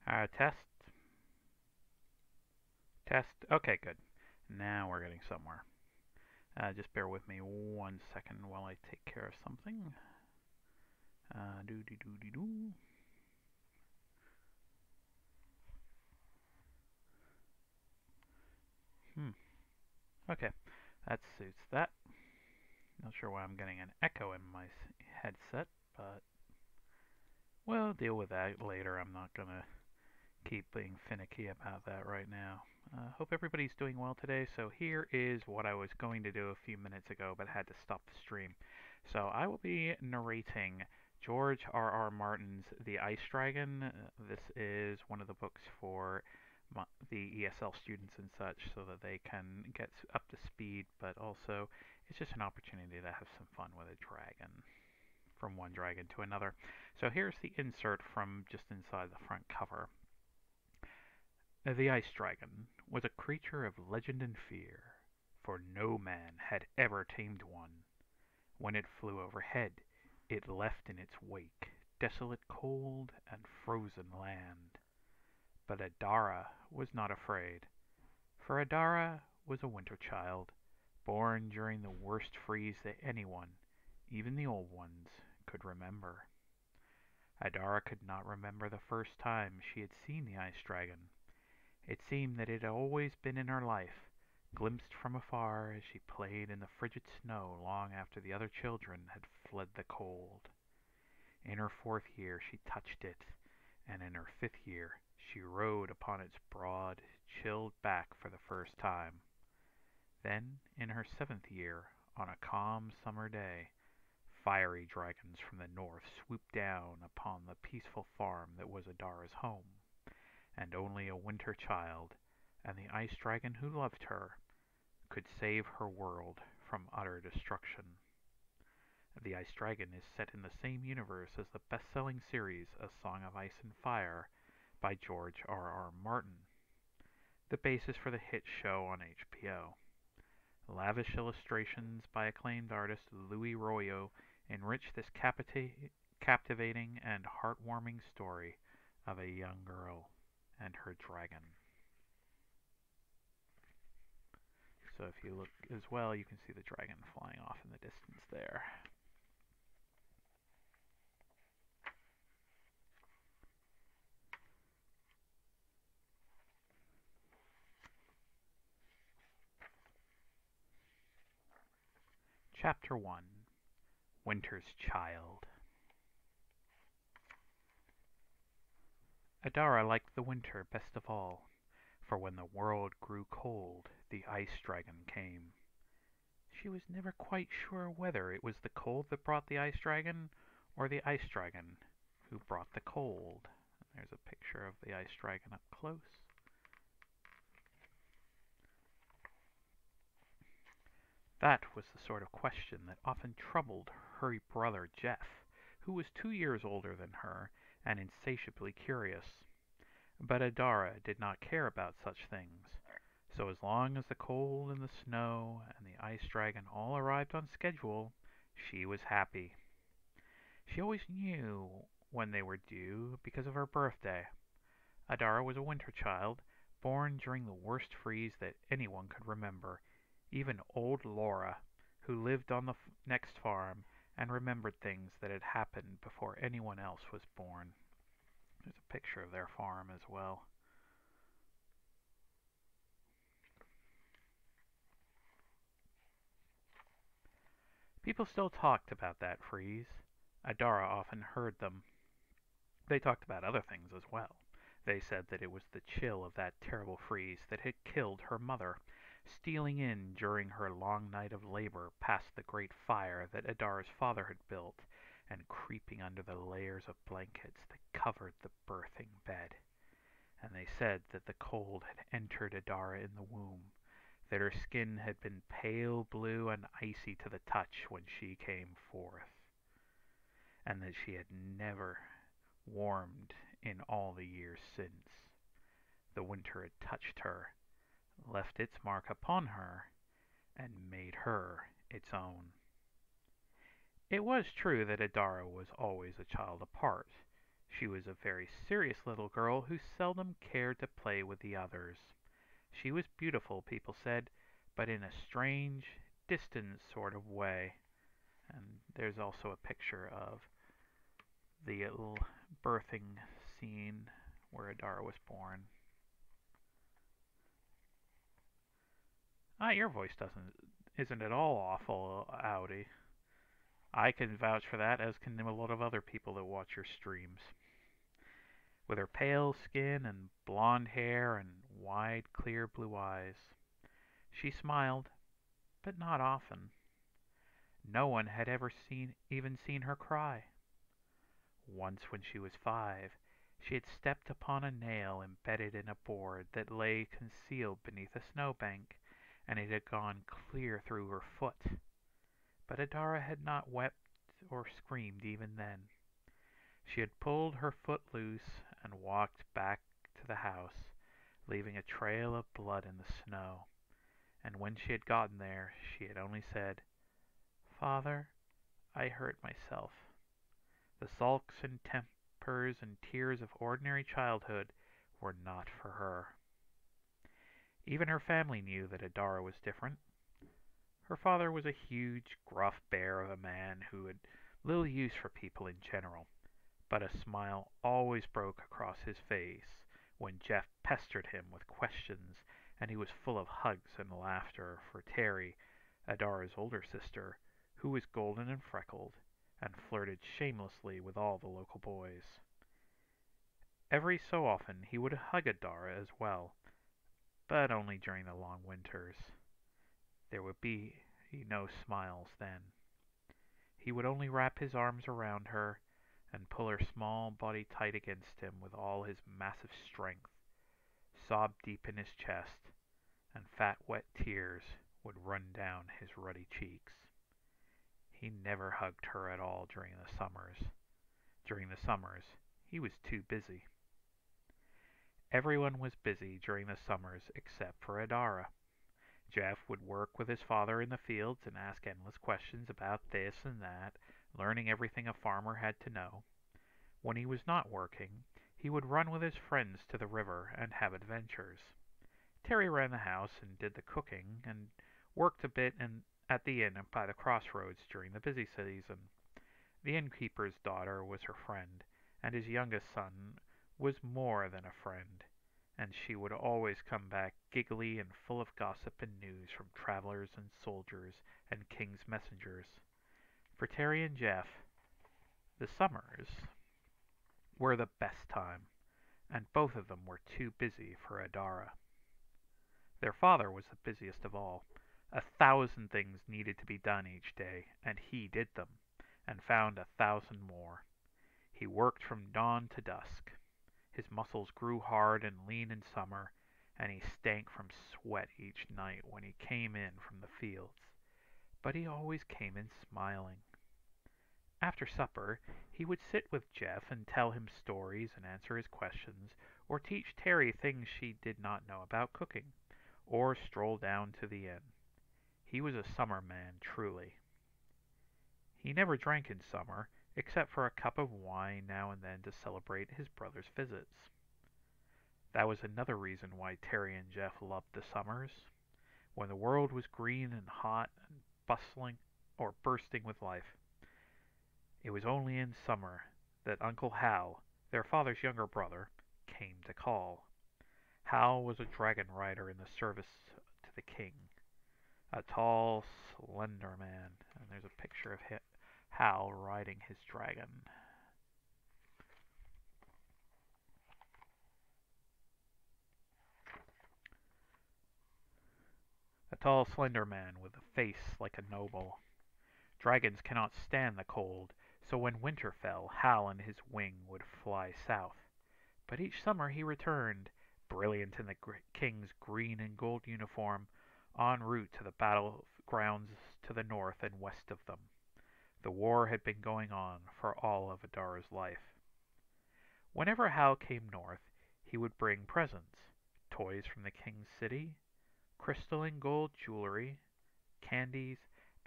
Test. Test. Okay, good. Now we're getting somewhere. Just bear with me 1 second while I take care of something. Do do do do do. Hmm. Okay, that suits that. Not sure why I'm getting an echo in my headset, but we'll deal with that later. I'm not gonna keep being finicky about that right now. Hope everybody's doing well today. So here is what I was going to do a few minutes ago, but had to stop the stream. So I will be narrating George R.R. Martin's The Ice Dragon. This is one of the books for the ESL students and such, so that they can get up to speed, but also it's just an opportunity to have some fun with a dragon, from one dragon to another. So here's the insert from just inside the front cover. The Ice Dragon was a creature of legend and fear, for no man had ever tamed one. When it flew overhead, it left in its wake desolate cold and frozen land. But Adara was not afraid, for Adara was a winter child, born during the worst freeze that anyone, even the old ones, could remember. Adara could not remember the first time she had seen the Ice Dragon. It seemed that it had always been in her life, glimpsed from afar as she played in the frigid snow long after the other children had fled the cold. In her 4th year she touched it, and in her 5th year she rode upon its broad, chilled back for the first time. Then, in her 7th year, on a calm summer day, fiery dragons from the north swooped down upon the peaceful farm that was Adara's home, and only a winter child, and the Ice Dragon who loved her, could save her world from utter destruction. The Ice Dragon is set in the same universe as the best-selling series A Song of Ice and Fire by George R.R. Martin, the basis for the hit show on HBO. Lavish illustrations by acclaimed artist Louis Royo enrich this captivating and heartwarming story of a young girl and her dragon. So if you look as well, you can see the dragon flying off in the distance there. Chapter 1: Winter's Child. Adara liked the winter best of all, for when the world grew cold the Ice Dragon came. She was never quite sure whether it was the cold that brought the Ice Dragon, or the Ice Dragon who brought the cold. There's a picture of the Ice Dragon up close. That was the sort of question that often troubled her brother Jeff, who was 2 years older than her and insatiably curious. But Adara did not care about such things, so as long as the cold and the snow and the Ice Dragon all arrived on schedule, she was happy. She always knew when they were due because of her birthday. Adara was a winter child, born during the worst freeze that anyone could remember, even old Laura, who lived on the next farm and remembered things that had happened before anyone else was born. There's a picture of their farm as well. People still talked about that freeze. Adara often heard them. They talked about other things as well. They said that it was the chill of that terrible freeze that had killed her mother, stealing in during her long night of labor past the great fire that Adara's father had built, and creeping under the layers of blankets that covered the birthing bed. And they said that the cold had entered Adara in the womb, that her skin had been pale blue and icy to the touch when she came forth, and that she had never warmed in all the years since. The winter had touched her, left its mark upon her, and made her its own. It was true that Adara was always a child apart. She was a very serious little girl who seldom cared to play with the others. She was beautiful, people said, but in a strange, distant sort of way. And there's also a picture of the little birthing scene where Adara was born. Your voice isn't at all awful, Audi. I can vouch for that, as can a lot of other people that watch your streams. With her pale skin and blonde hair and wide, clear blue eyes, she smiled, but not often. No one had ever even seen her cry. Once when she was 5, she had stepped upon a nail embedded in a board that lay concealed beneath a snowbank, and it had gone clear through her foot. But Adara had not wept or screamed even then. She had pulled her foot loose and walked back to the house, leaving a trail of blood in the snow. And when she had gotten there, she had only said, "Father, I hurt myself." The sulks and tempers and tears of ordinary childhood were not for her. Even her family knew that Adara was different. Her father was a huge, gruff bear of a man who had little use for people in general, but a smile always broke across his face when Jeff pestered him with questions, and he was full of hugs and laughter for Terry, Adara's older sister, who was golden and freckled, and flirted shamelessly with all the local boys. Every so often he would hug Adara as well, but only during the long winters. There would be no smiles then. He would only wrap his arms around her and pull her small body tight against him with all his massive strength, sob deep in his chest, and fat wet tears would run down his ruddy cheeks. He never hugged her at all during the summers. During the summers, he was too busy. Everyone was busy during the summers except for Adara. Jeff would work with his father in the fields and ask endless questions about this and that, learning everything a farmer had to know. When he was not working, he would run with his friends to the river and have adventures. Terry ran the house and did the cooking and worked a bit at the inn by the crossroads during the busy season. The innkeeper's daughter was her friend, and his youngest son was more than a friend, and she would always come back giggly and full of gossip and news from travelers and soldiers and king's messengers. For Terry and Jeff, the summers were the best time, and both of them were too busy for Adara. Their father was the busiest of all. 1,000 things needed to be done each day, and he did them, and found 1,000 more. He worked from dawn to dusk. His muscles grew hard and lean in summer, and he stank from sweat each night when he came in from the fields. But he always came in smiling. After supper, he would sit with Jeff and tell him stories and answer his questions, or teach Terry things she did not know about cooking, or stroll down to the inn. He was a summer man, truly. He never drank in summer, except for a cup of wine now and then to celebrate his brother's visits. That was another reason why Terry and Jeff loved the summers, when the world was green and hot and bustling or bursting with life. It was only in summer that Uncle Hal, their father's younger brother, came to call. Hal was a dragon rider in the service to the king, a tall, slender man, and there's a picture of Hal riding his dragon. A tall, slender man with a face like a noble. Dragons cannot stand the cold, so when winter fell, Hal and his wing would fly south. But each summer he returned, brilliant in the king's green and gold uniform, en route to the battlegrounds to the north and west of them. The war had been going on for all of Adara's life. Whenever Hal came north, he would bring presents, toys from the king's city, crystal and gold jewelry, candies,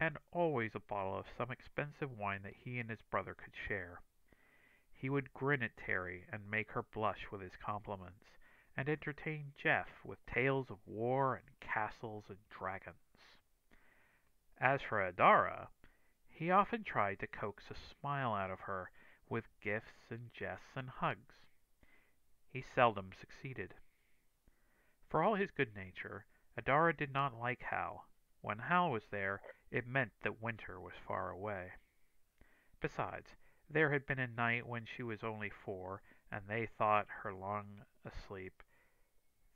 and always a bottle of some expensive wine that he and his brother could share. He would grin at Terry and make her blush with his compliments, and entertain Jeff with tales of war and castles and dragons. As for Adara, he often tried to coax a smile out of her with gifts and jests and hugs. He seldom succeeded. For all his good nature, Adara did not like Hal. When Hal was there, it meant that winter was far away. Besides, there had been a night when she was only 4, and they thought her long asleep,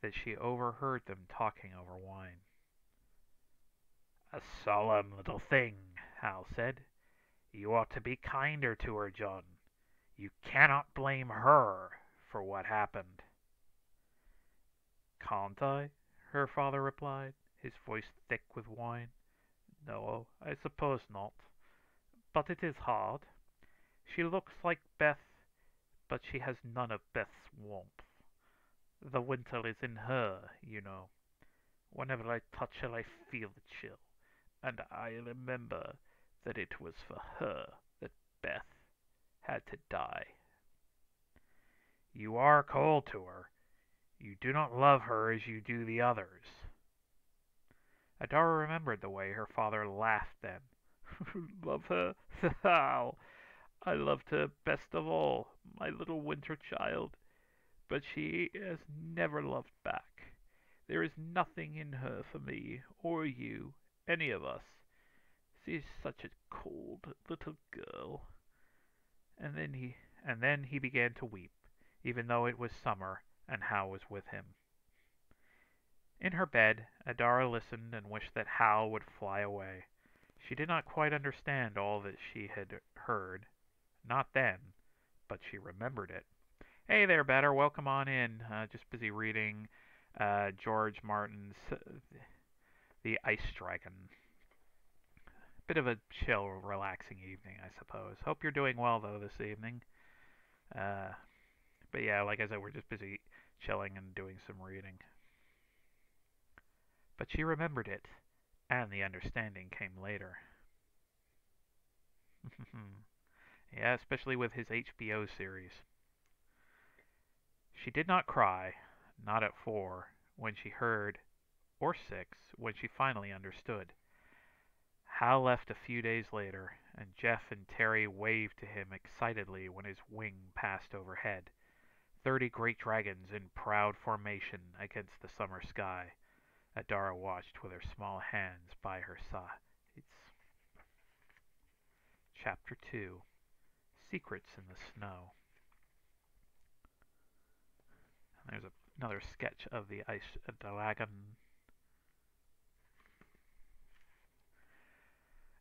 that she overheard them talking over wine. "A solemn little thing," Hal said. "You ought to be kinder to her, John. You cannot blame her for what happened." "Can't I?" her father replied, his voice thick with wine. "No, I suppose not. But it is hard. She looks like Beth, but she has none of Beth's warmth. The winter is in her, you know. Whenever I touch her I feel the chill, and I remember that it was for her that Beth had to die." "You are cold to her. You do not love her as you do the others." Adara remembered the way her father laughed then. "Love her? How? I loved her best of all, my little winter child. But she has never loved back. There is nothing in her for me, or you, any of us. She is such a cold little girl." And then he began to weep, even though it was summer and Hal was with him. In her bed, Adara listened and wished that Hal would fly away. She did not quite understand all that she had heard. Not then, but she remembered it. Hey there, Better. Welcome on in. Just busy reading George Martin's The Ice Dragon. Bit of a chill, relaxing evening, I suppose. Hope you're doing well, though, this evening. But yeah, like I said, we're just busy chilling and doing some reading. But she remembered it, and the understanding came later. Yeah, especially with his HBO series. She did not cry, not at 4, when she heard, or 6, when she finally understood. Hal left a few days later, and Jeff and Terry waved to him excitedly when his wing passed overhead. 30 great dragons in proud formation against the summer sky. Adara watched with her small hands by her sides. Chapter 2. Secrets in the Snow. And there's another sketch of the ice dragon.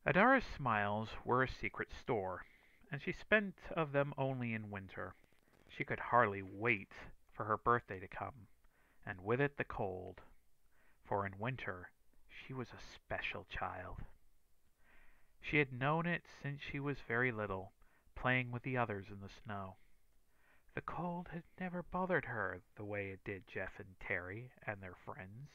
Adara's smiles were a secret store, and she spent of them only in winter. She could hardly wait for her birthday to come, and with it the cold, for in winter she was a special child. She had known it since she was very little, playing with the others in the snow. The cold had never bothered her the way it did Jeff and Terry and their friends.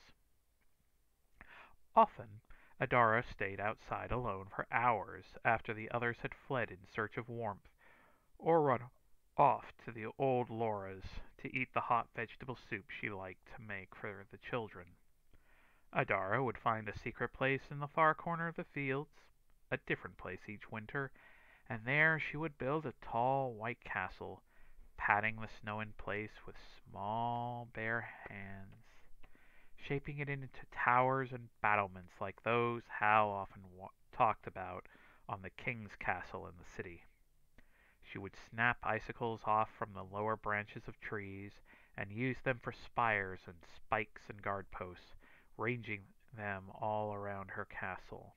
Often Adara stayed outside alone for hours after the others had fled in search of warmth, or run off to the old Laura's to eat the hot vegetable soup she liked to make for the children. Adara would find a secret place in the far corner of the fields, a different place each winter, and there she would build a tall white castle, patting the snow in place with small bare hands, shaping it into towers and battlements like those Hal often talked about on the king's castle in the city. She would snap icicles off from the lower branches of trees and use them for spires and spikes and guard posts, ranging them all around her castle.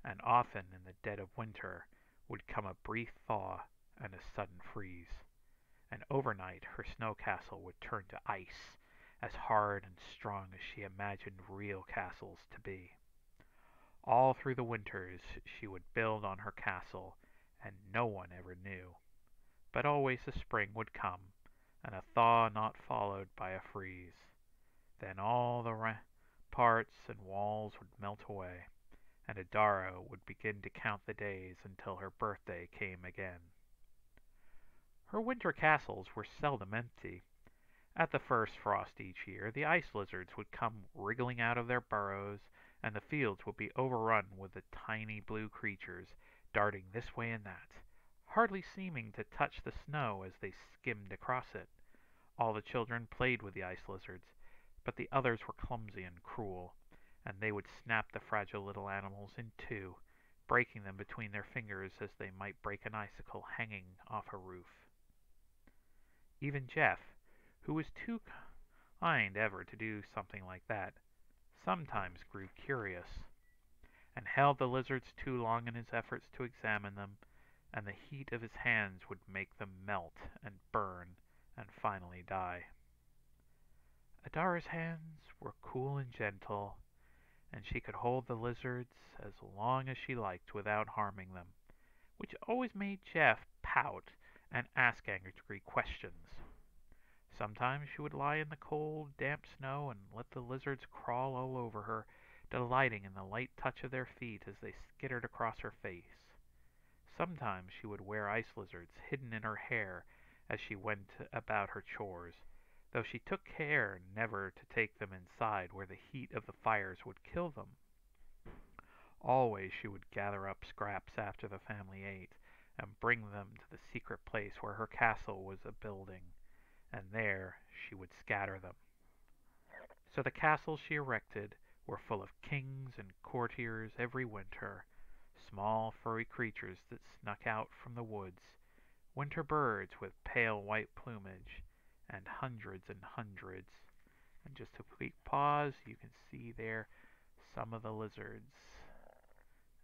And often in the dead of winter would come a brief thaw and a sudden freeze, and overnight her snow castle would turn to ice, as hard and strong as she imagined real castles to be. All through the winters she would build on her castle, and no one ever knew. But always a spring would come, and a thaw not followed by a freeze. Then all the ramparts and walls would melt away, and Adara would begin to count the days until her birthday came again. Her winter castles were seldom empty. At the first frost each year, the ice lizards would come wriggling out of their burrows, and the fields would be overrun with the tiny blue creatures, darting this way and that, hardly seeming to touch the snow as they skimmed across it. All the children played with the ice lizards, but the others were clumsy and cruel, and they would snap the fragile little animals in two, breaking them between their fingers as they might break an icicle hanging off a roof. Even Jeff, who was too kind ever to do something like that, sometimes grew curious, and held the lizards too long in his efforts to examine them, and the heat of his hands would make them melt and burn and finally die. Adara's hands were cool and gentle, and she could hold the lizards as long as she liked without harming them, which always made Jeff pout and ask angry questions. Sometimes she would lie in the cold, damp snow and let the lizards crawl all over her, delighting in the light touch of their feet as they skittered across her face. Sometimes she would wear ice lizards hidden in her hair as she went about her chores, though she took care never to take them inside where the heat of the fires would kill them. Always she would gather up scraps after the family ate, and bring them to the secret place where her castle was a building, and there she would scatter them. So the castles she erected were full of kings and courtiers every winter, small furry creatures that snuck out from the woods, winter birds with pale white plumage, and hundreds and hundreds. And just a quick pause, you can see there some of the lizards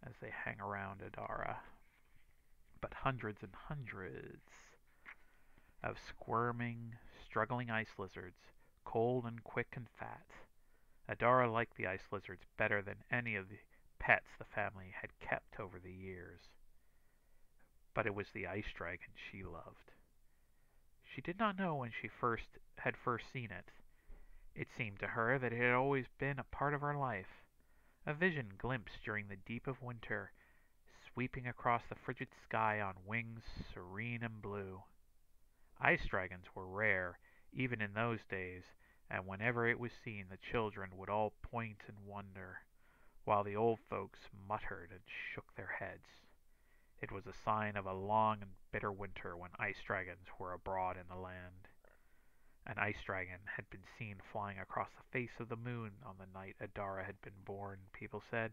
as they hang around Adara. But hundreds and hundreds of squirming, struggling ice lizards, cold and quick and fat. Adara liked the ice lizards better than any of the pets the family had kept over the years. But it was the ice dragon she loved. She did not know when she had first seen it. It seemed to her that it had always been a part of her life, a vision glimpsed during the deep of winter, sweeping across the frigid sky on wings serene and blue. Ice dragons were rare, even in those days, and whenever it was seen the children would all point in wonder, while the old folks muttered and shook their heads. It was a sign of a long and bitter winter when ice dragons were abroad in the land. An ice dragon had been seen flying across the face of the moon on the night Adara had been born, people said.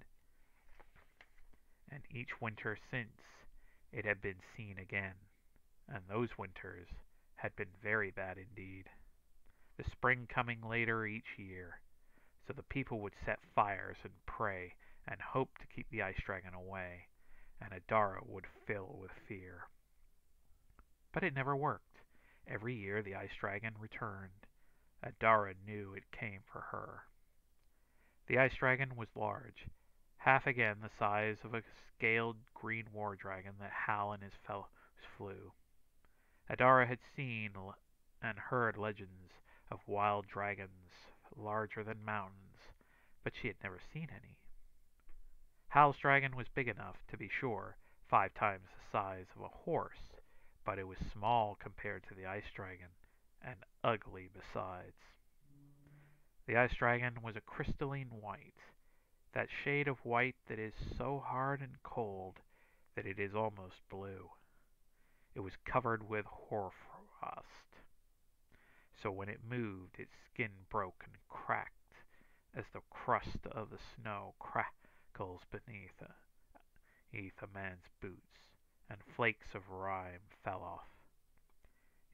And each winter since, it had been seen again, and those winters had been very bad indeed. The spring coming later each year, so the people would set fires and pray and hope to keep the ice dragon away, and Adara would fill with fear. But it never worked. Every year the ice dragon returned. Adara knew it came for her. The ice dragon was large, half again the size of a scaled green war dragon that Hal and his fellows flew. Adara had seen and heard legends of wild dragons larger than mountains, but she had never seen any. Hal's dragon was big enough, to be sure, 5 times the size of a horse, but it was small compared to the ice dragon, and ugly besides. The ice dragon was a crystalline white, that shade of white that is so hard and cold that it is almost blue. It was covered with hoarfrost, so when it moved its skin broke and cracked as the crust of the snow crackles beneath a man's boots, and flakes of rime fell off.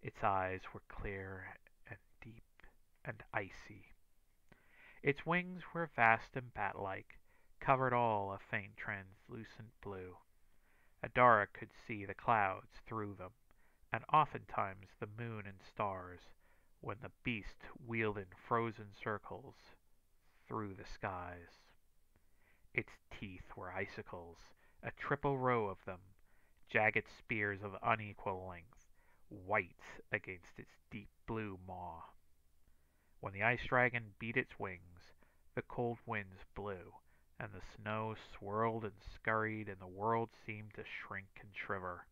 Its eyes were clear and deep and icy. Its wings were vast and bat-like, covered all a faint translucent blue. Adara could see the clouds through them, and oftentimes the moon and stars, when the beast wheeled in frozen circles through the skies. Its teeth were icicles, a triple row of them, jagged spears of unequal length, white against its deep blue maw. When the ice dragon beat its wings, the cold winds blew, and the snow swirled and scurried, and the world seemed to shrink and shiver.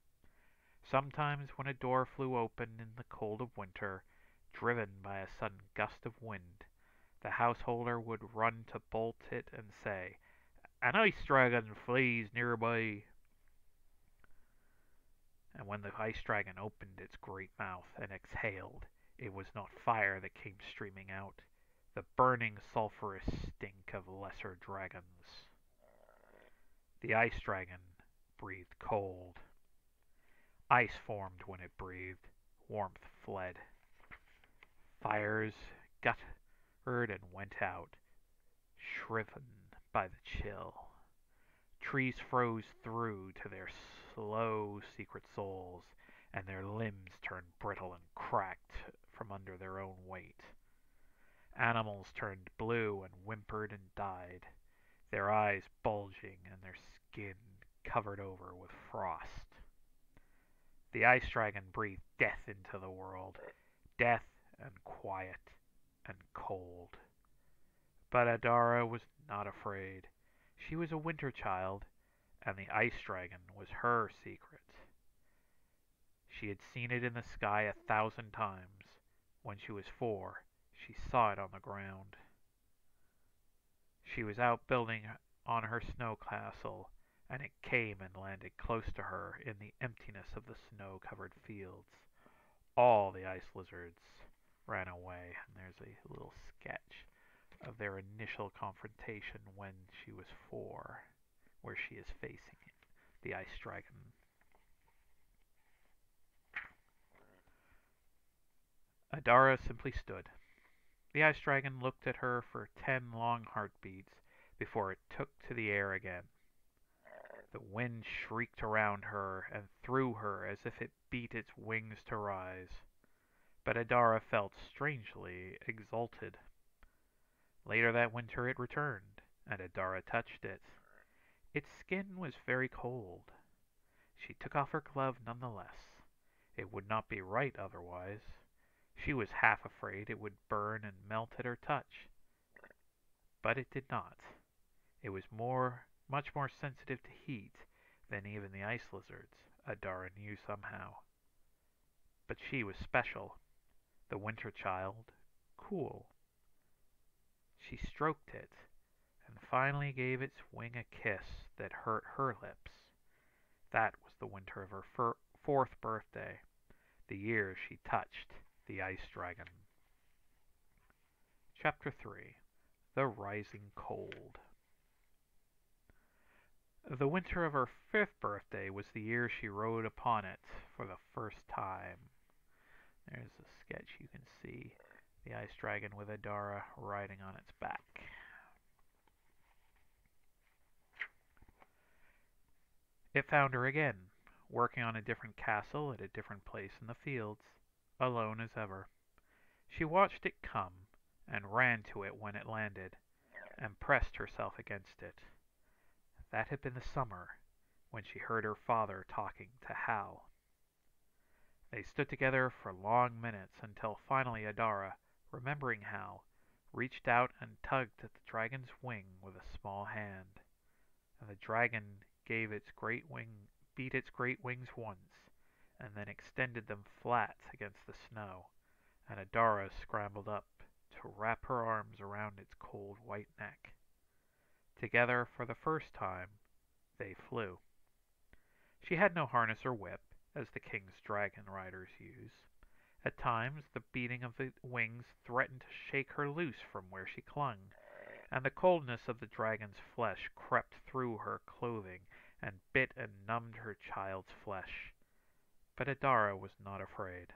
Sometimes when a door flew open in the cold of winter, driven by a sudden gust of wind, the householder would run to bolt it and say, "An ice dragon flees nearby." And when the ice dragon opened its great mouth and exhaled, it was not fire that came streaming out, the burning sulphurous stink of lesser dragons. The ice dragon breathed cold. Ice formed when it breathed. Warmth fled. Fires guttered and went out, shriven by the chill. Trees froze through to their slow secret souls, and their limbs turned brittle and cracked from under their own weight. Animals turned blue and whimpered and died, their eyes bulging and their skin covered over with frost. The ice dragon breathed death into the world, death and quiet and cold. But Adara was not afraid. She was a winter child, and the ice dragon was her secret. She had seen it in the sky 1,000 times. When she was 4, she saw it on the ground. She was out building on her snow castle, and it came and landed close to her in the emptiness of the snow-covered fields. All the ice lizards ran away, and there's a little sketch of their initial confrontation when she was 4, where she is facing the ice dragon. Adara simply stood. The ice dragon looked at her for 10 long heartbeats before it took to the air again. The wind shrieked around her and through her as if it beat its wings to rise. But Adara felt strangely exalted. Later that winter it returned, and Adara touched it. Its skin was very cold. She took off her glove nonetheless. It would not be right otherwise. She was half afraid it would burn and melt at her touch. But it did not. It was much more sensitive to heat than even the ice lizards, Adara knew somehow. But she was special, the winter child, cool. She stroked it, and finally gave its wing a kiss that hurt her lips. That was the winter of her 4th birthday, the year she touched the ice dragon. Chapter 3. The Rising Cold. The winter of her 5th birthday was the year she rode upon it for the first time. There's a sketch you can see the ice dragon with Adara riding on its back. It found her again, working on a different castle at a different place in the fields, alone as ever. She watched it come, and ran to it when it landed, and pressed herself against it. That had been the summer, when she heard her father talking to Hal. They stood together for long minutes until finally Adara, remembering Hal, reached out and tugged at the dragon's wing with a small hand. And the dragon beat its great wings once, and then extended them flat against the snow, and Adara scrambled up to wrap her arms around its cold white neck. Together, for the first time, they flew. She had no harness or whip, as the king's dragon riders use. At times, the beating of the wings threatened to shake her loose from where she clung, and the coldness of the dragon's flesh crept through her clothing and bit and numbed her child's flesh. But Adara was not afraid.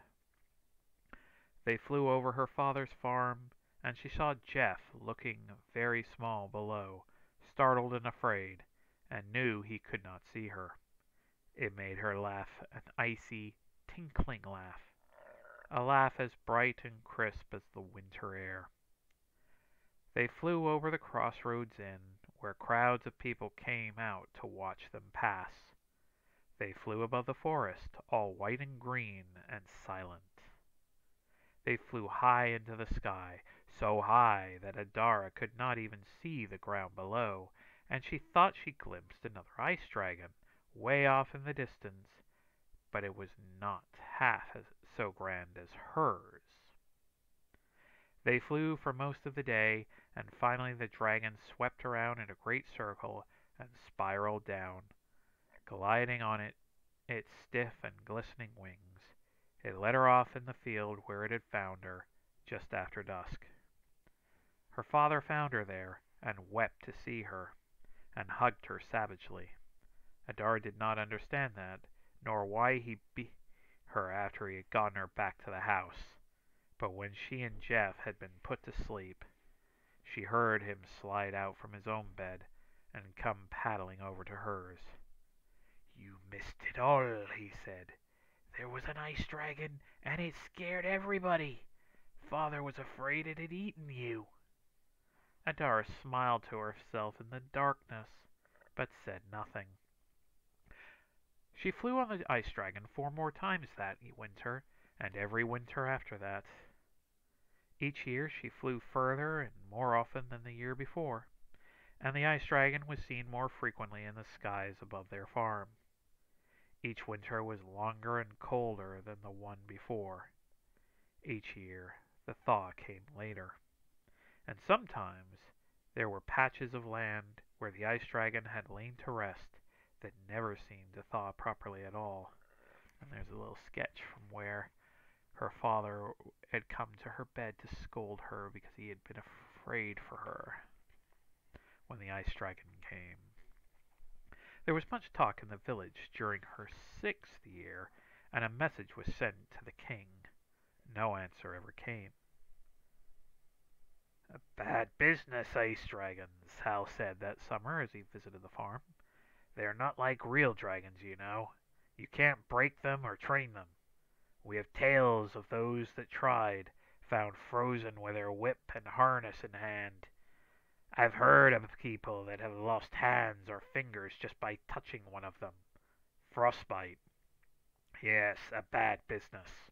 They flew over her father's farm, and she saw Jeff looking very small below, startled and afraid, and knew he could not see her. It made her laugh an icy, tinkling laugh, a laugh as bright and crisp as the winter air. They flew over the Crossroads Inn, where crowds of people came out to watch them pass. They flew above the forest, all white and green and silent. They flew high into the sky, so high that Adara could not even see the ground below, and she thought she glimpsed another ice dragon, way off in the distance. but it was not half so grand as hers. They flew for most of the day, and finally the dragon swept around in a great circle and spiraled down, gliding on its stiff and glistening wings. It led her off in the field where it had found her, just after dusk. Her father found her there, and wept to see her, and hugged her savagely. Adar did not understand that, nor why he beat her after he had gotten her back to the house. But when she and Jeff had been put to sleep, she heard him slide out from his own bed and come paddling over to hers. "You missed it all," he said. "There was an ice dragon, and it scared everybody. Father was afraid it had eaten you." Adara smiled to herself in the darkness, but said nothing. She flew on the ice dragon 4 more times that winter, and every winter after that. Each year she flew further and more often than the year before, and the ice dragon was seen more frequently in the skies above their farm. Each winter was longer and colder than the one before. Each year the thaw came later, and sometimes there were patches of land where the ice dragon had lain to rest that never seemed to thaw properly at all. And there's a little sketch from where her father had come to her bed to scold her because he had been afraid for her when the ice dragon came. There was much talk in the village during her 6th year, and a message was sent to the king. No answer ever came. "A bad business, ice dragons," Hal said that summer as he visited the farm. "They're not like real dragons, you know. You can't break them or train them. We have tales of those that tried, found frozen with their whip and harness in hand. I've heard of people that have lost hands or fingers just by touching one of them. Frostbite. Yes, a bad business."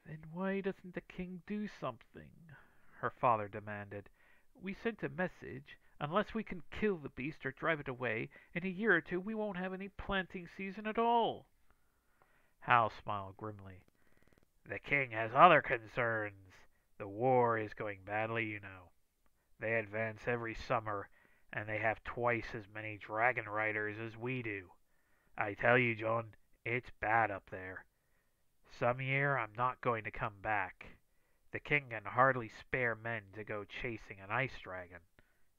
"Then why doesn't the king do something?" her father demanded. "We sent a message. Unless we can kill the beast or drive it away, in a year or 2 we won't have any planting season at all." Hal smiled grimly. "The king has other concerns. The war is going badly, you know. They advance every summer, and they have twice as many dragon riders as we do. I tell you, John, it's bad up there. Some year I'm not going to come back. The king can hardly spare men to go chasing an ice dragon."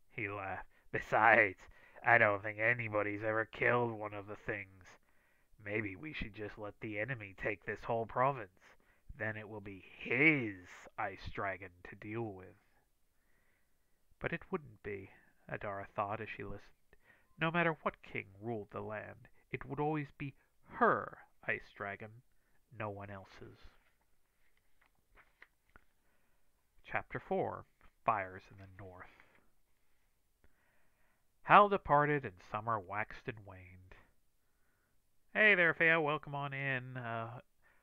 He laughed. "Besides, I don't think anybody's ever killed one of the things. Maybe we should just let the enemy take this whole province. Then it will be his ice dragon to deal with." But it wouldn't be, Adara thought as she listened. No matter what king ruled the land, it would always be her ice dragon, no one else's. Chapter 4. Fires in the North. Hal departed, and summer waxed and waned. "Hey there, Fea. Welcome on in.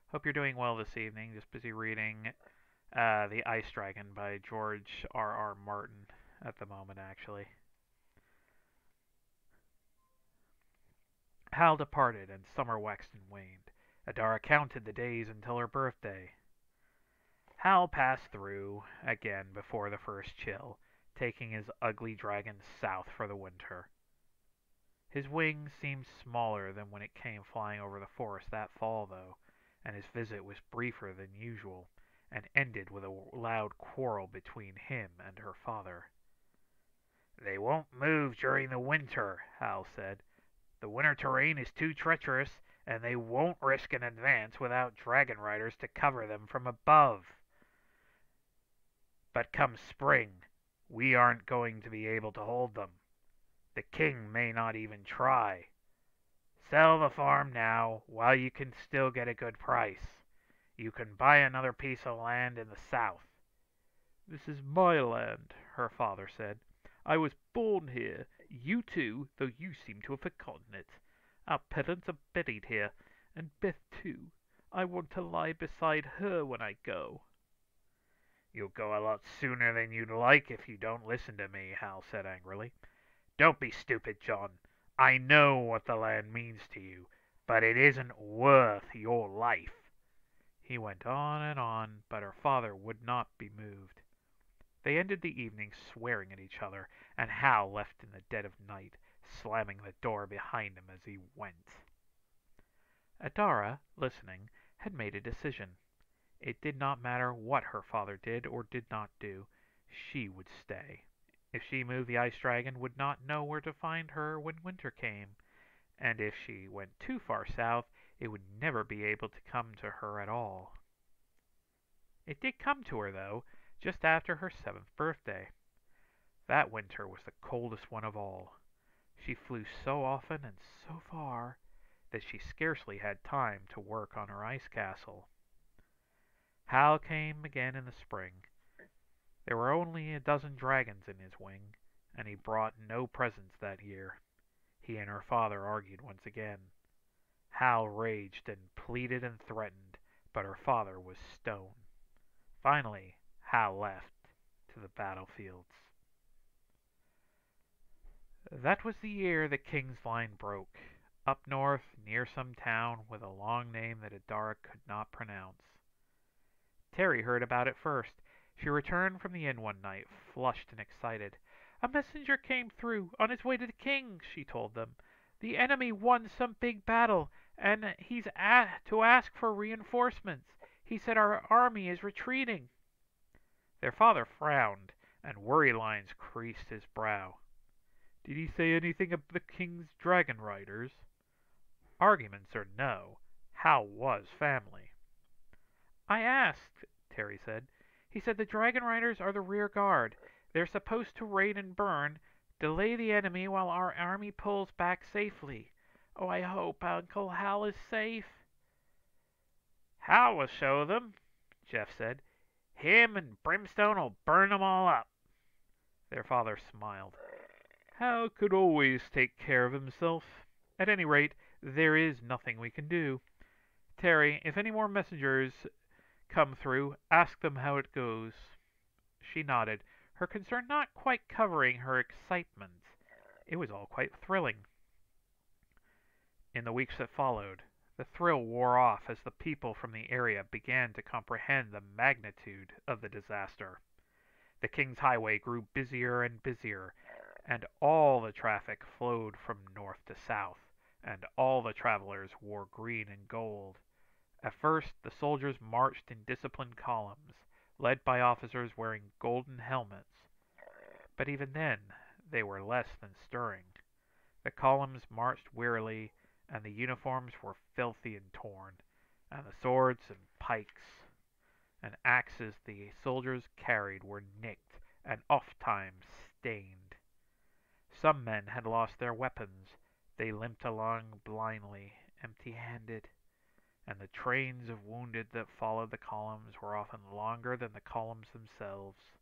Hope you're doing well this evening. Just busy reading The Ice Dragon by George R.R. Martin at the moment, actually." Hal departed, and summer waxed and waned. Adara counted the days until her birthday. Hal passed through again before the first chill, taking his ugly dragon south for the winter. His wings seemed smaller than when it came flying over the forest that fall, though, and his visit was briefer than usual, and ended with a loud quarrel between him and her father. "They won't move during the winter," Hal said. "The winter terrain is too treacherous, and they won't risk an advance without dragon riders to cover them from above. But come spring, we aren't going to be able to hold them. The king may not even try. Sell the farm now, while you can still get a good price. You can buy another piece of land in the south." "This is my land," her father said. "I was born here. You too, though you seem to have forgotten it. Our parents are buried here, and Beth too. I want to lie beside her when I go." "You'll go a lot sooner than you'd like if you don't listen to me," Hal said angrily. "Don't be stupid, John. I know what the land means to you. But it isn't worth your life. He went on, but her father would not be moved. They ended the evening swearing at each other, and Hal left in the dead of night, slamming the door behind him as he went. Adara, listening, had made a decision. It did not matter what her father did or did not do. She would stay. If she moved, the ice dragon would not know where to find her when winter came, and if she went too far south, it would never be able to come to her at all. It did come to her, though, just after her 7th birthday. That winter was the coldest one of all. She flew so often and so far that she scarcely had time to work on her ice castle. Hal came again in the spring. There were only a dozen dragons in his wing, and he brought no presents that year. He and her father argued once again. Hal raged and pleaded and threatened, but her father was stone. Finally, Hal left to the battlefields. That was the year the King's line broke, up north near some town with a long name that Adara could not pronounce. Terry heard about it first. She returned from the inn one night, flushed and excited. "A messenger came through, on his way to the king," she told them. "The enemy won some big battle, and he's to ask for reinforcements. He said our army is retreating." Their father frowned, and worry lines creased his brow. "Did he say anything of the king's dragon riders?" Arguments or no, Hal was family. "I asked," Terry said. "He said the dragon riders are the rear guard. They're supposed to raid and burn, delay the enemy while our army pulls back safely. Oh, I hope Uncle Hal is safe." "Hal will show them," Jeff said. "Him and Brimstone'll burn 'em all up." Their father smiled. "Hal could always take care of himself. At any rate, there is nothing we can do. Terry, if any more messengers come through, ask them how it goes." She nodded, her concern not quite covering her excitement. It was all quite thrilling. In the weeks that followed, the thrill wore off as the people from the area began to comprehend the magnitude of the disaster. The King's Highway grew busier and busier, and all the traffic flowed from north to south, and all the travelers wore green and gold. At first the soldiers marched in disciplined columns, led by officers wearing golden helmets. But even then they were less than stirring. The columns marched wearily, and the uniforms were filthy and torn, and the swords and pikes and axes the soldiers carried were nicked and ofttimes stained. Some men had lost their weapons. They limped along blindly, empty-handed, and the trains of wounded that followed the columns were often longer than the columns themselves.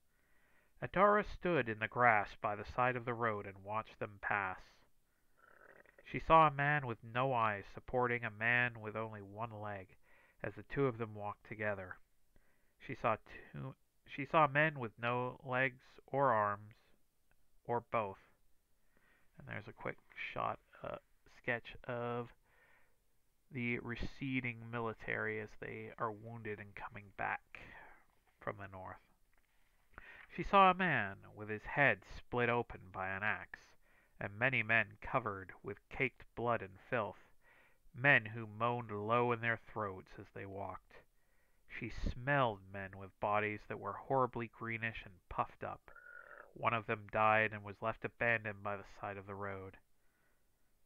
Adara stood in the grass by the side of the road and watched them pass. She saw a man with no eyes supporting a man with only one leg, as the two of them walked together. She saw men with no legs or arms, or both. And there's a quick sketch of the receding military as they are wounded and coming back from the north. She saw a man with his head split open by an axe, and many men covered with caked blood and filth, men who moaned low in their throats as they walked. She smelled men with bodies that were horribly greenish and puffed up. One of them died and was left abandoned by the side of the road.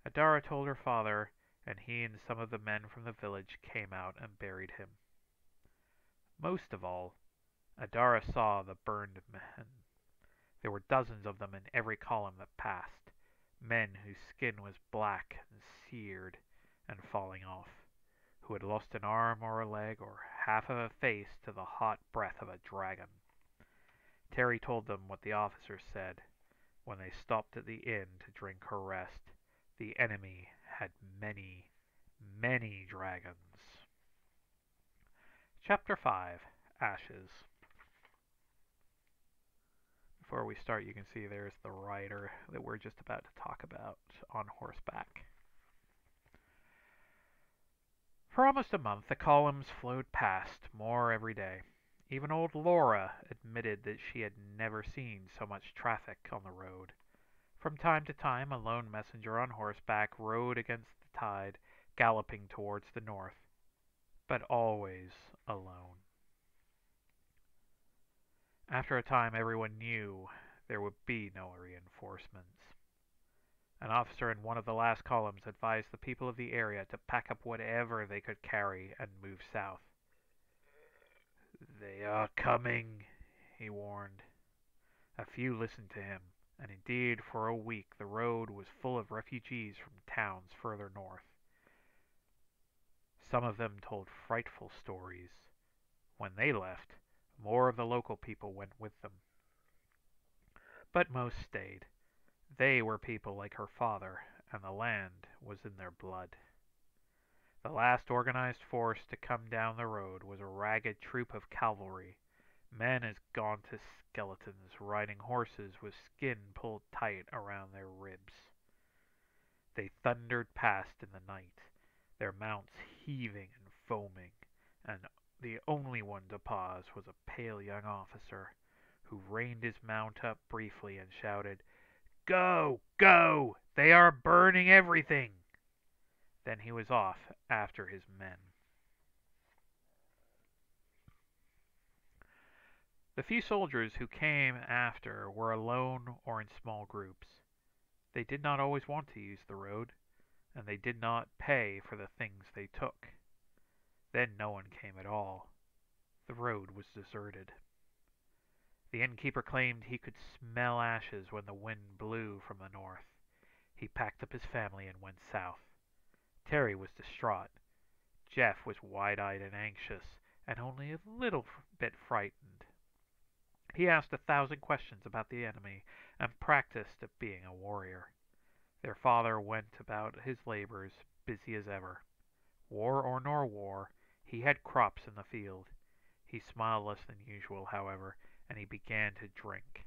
Adara told her father, and he and some of the men from the village came out and buried him. Most of all, Adara saw the burned men. There were dozens of them in every column that passed, men whose skin was black and seared and falling off, who had lost an arm or a leg or half of a face to the hot breath of a dragon. Terry told them what the officer said when they stopped at the inn to drink or rest. The enemy had many, many dragons. Chapter 5, Ashes. Before we start, you can see there's the rider that we're just about to talk about on horseback. For almost a month the columns flowed past, more every day. Even old Laura admitted that she had never seen so much traffic on the road. From time to time a lone messenger on horseback rode against the tide, galloping towards the north, but always alone. After a time everyone knew there would be no reinforcements. An officer in one of the last columns advised the people of the area to pack up whatever they could carry and move south. "They are coming," he warned. A few listened to him, and indeed for a week the road was full of refugees from towns further north. Some of them told frightful stories. When they left, more of the local people went with them. But most stayed. They were people like her father, and the land was in their blood. The last organized force to come down the road was a ragged troop of cavalry, men as gaunt as skeletons, riding horses with skin pulled tight around their ribs. They thundered past in the night, their mounts heaving and foaming, and the only one to pause was a pale young officer, who reined his mount up briefly and shouted, "Go! Go! They are burning everything!" Then he was off after his men. The few soldiers who came after were alone or in small groups. They did not always want to use the road, and they did not pay for the things they took. Then no one came at all. The road was deserted. The innkeeper claimed he could smell ashes when the wind blew from the north. He packed up his family and went south. Terry was distraught. Jeff was wide-eyed and anxious, and only a little bit frightened. He asked 1,000 questions about the enemy and practiced at being a warrior. Their father went about his labors, busy as ever. War or no war, he had crops in the field. He smiled less than usual, however, and he began to drink,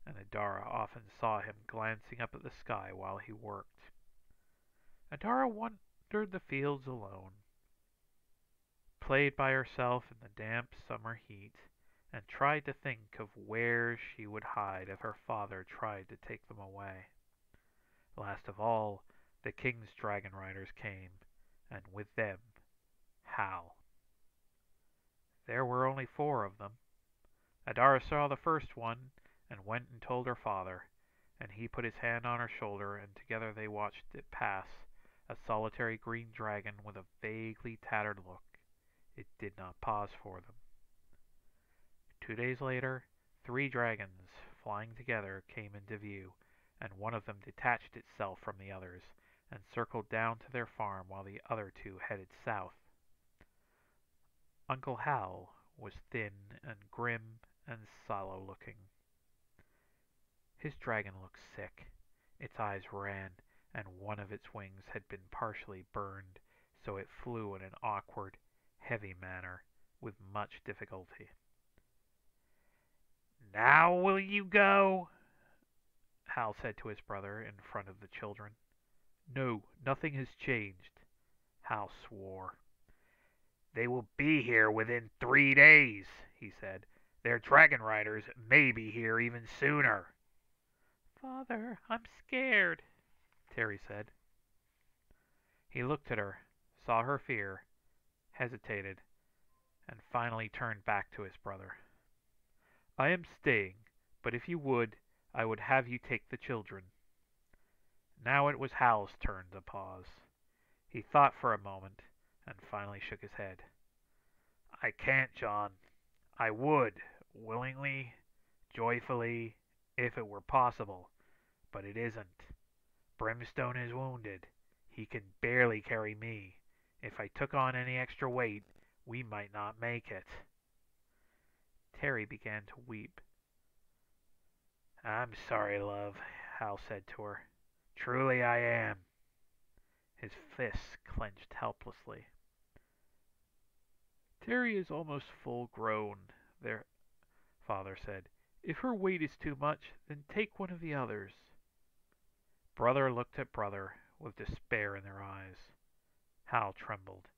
and Adara often saw him glancing up at the sky while he worked. Adara wandered the fields alone, played by herself in the damp summer heat, and tried to think of where she would hide if her father tried to take them away. Last of all, the king's dragon riders came, and with them, Hal. There were only 4 of them. Adara saw the first one and went and told her father, and he put his hand on her shoulder, and together they watched it pass, a solitary green dragon with a vaguely tattered look. It did not pause for them. 2 days later, 3 dragons, flying together, came into view, and one of them detached itself from the others and circled down to their farm while the other 2 headed south. Uncle Hal was thin and grim and sallow-looking. His dragon looked sick. Its eyes ran, and one of its wings had been partially burned, so it flew in an awkward, heavy manner, with much difficulty. "Now will you go?" Hal said to his brother in front of the children. "No, nothing has changed." Hal swore. "They will be here within 3 days," he said. "Their dragon riders may be here even sooner." "Father, I'm scared," Terry said. He looked at her, saw her fear, hesitated, and finally turned back to his brother. "I am staying, but if you would, I would have you take the children." Now it was Hal's turn to pause. He thought for a moment, and finally shook his head. "I can't, John. I would, willingly, joyfully, if it were possible, but it isn't. Brimstone is wounded. He can barely carry me. If I took on any extra weight, we might not make it." Terry began to weep. "I'm sorry, love," Hal said to her. "Truly I am." His fists clenched helplessly. "Terry is almost full grown," their father said. "If her weight is too much, then take one of the others." Brother looked at brother with despair in their eyes. Hal trembled.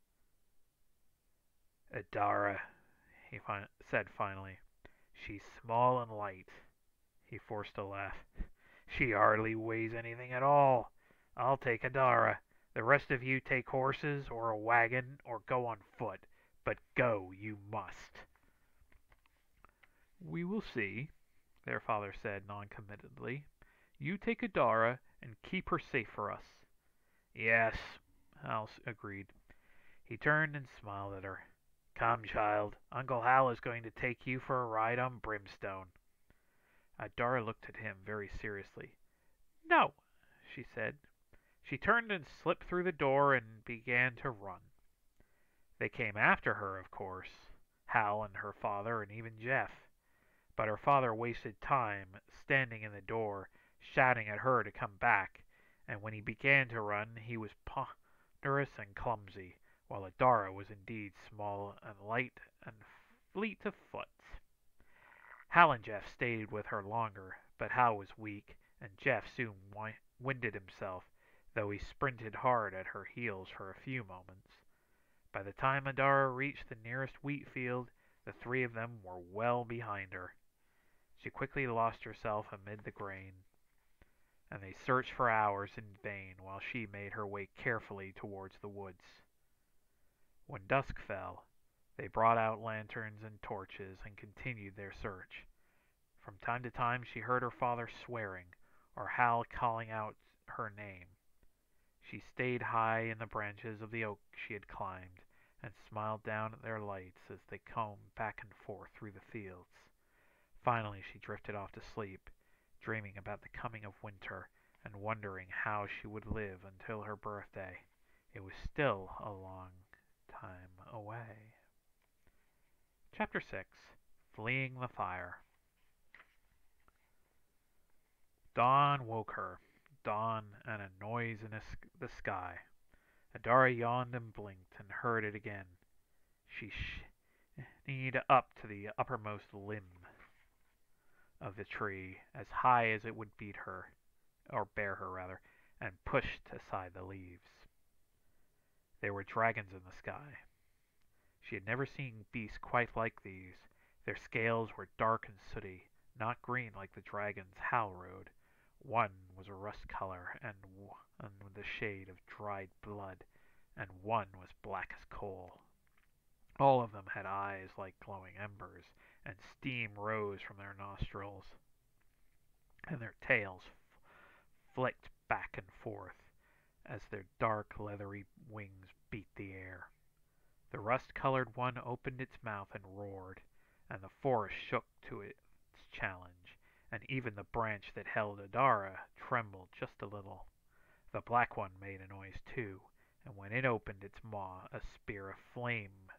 Adara, he said finally. She's small and light. He forced a laugh. She hardly weighs anything at all. I'll take Adara. The rest of you take horses or a wagon or go on foot. But go you must. We will see, their father said noncommittally. You take Adara and keep her safe for us. Yes, Hal agreed. He turned and smiled at her. Come, child. Uncle Hal is going to take you for a ride on Brimstone. Adara looked at him very seriously. No, she said. She turned and slipped through the door and began to run. They came after her, of course, Hal and her father and even Jeff. But her father wasted time standing in the door, shouting at her to come back, and when he began to run he was ponderous and clumsy, while Adara was indeed small and light and fleet of foot. Hal and Jeff stayed with her longer, but Hal was weak, and Jeff soon winded himself, though he sprinted hard at her heels for a few moments. By the time Adara reached the nearest wheat field, the three of them were well behind her. She quickly lost herself amid the grain, and they searched for hours in vain while she made her way carefully towards the woods. When dusk fell, they brought out lanterns and torches and continued their search. From time to time she heard her father swearing, or Hal calling out her name. She stayed high in the branches of the oak she had climbed, and smiled down at their lights as they combed back and forth through the fields. Finally she drifted off to sleep, dreaming about the coming of winter and wondering how she would live until her birthday. It was still a long time away. Chapter 6. Fleeing the Fire. Dawn woke her. Dawn and a noise in the sky. Adara yawned and blinked and heard it again. She shinnied up to the uppermost limb of the tree, as high as it would bear her rather, and pushed aside the leaves. There were dragons in the sky. She had never seen beasts quite like these. Their scales were dark and sooty, not green like the dragons Hal rode. One was a rust color and one with a shade of dried blood, and one was black as coal. All of them had eyes like glowing embers, and steam rose from their nostrils, and their tails flicked back and forth as their dark leathery wings beat the air. The rust-colored one opened its mouth and roared, and the forest shook to its challenge, and even the branch that held Adara trembled just a little. The black one made a noise too, and when it opened its maw, a spear of flame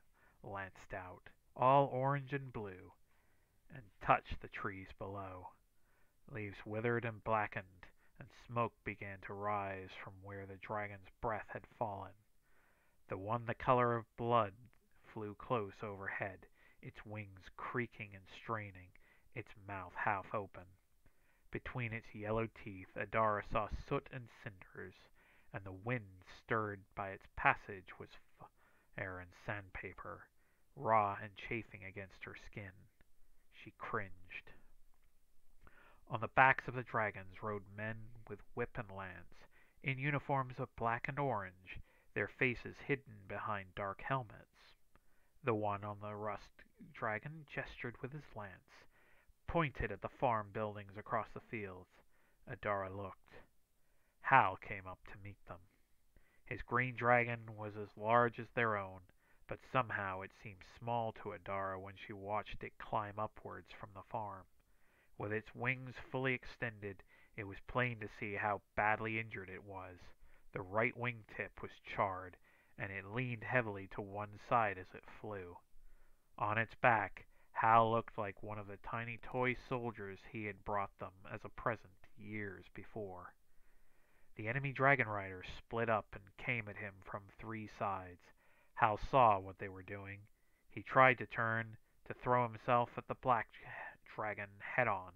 lanced out, all orange and blue, and touched the trees below. Leaves withered and blackened, and smoke began to rise from where the dragon's breath had fallen. The one the color of blood flew close overhead, its wings creaking and straining, its mouth half open. Between its yellow teeth Adara saw soot and cinders, and the wind stirred by its passage was fire and sandpaper, raw and chafing against her skin. She cringed. On the backs of the dragons rode men with whip and lance, in uniforms of black and orange, their faces hidden behind dark helmets. The one on the rust dragon gestured with his lance, pointed at the farm buildings across the fields. Adara looked. Hal came up to meet them. His green dragon was as large as their own, but somehow it seemed small to Adara when she watched it climb upwards from the farm. With its wings fully extended, it was plain to see how badly injured it was. The right wing tip was charred, and it leaned heavily to one side as it flew. On its back, Hal looked like one of the tiny toy soldiers he had brought them as a present years before. The enemy dragon riders split up and came at him from three sides. Hal saw what they were doing. He tried to turn, to throw himself at the black dragon head-on,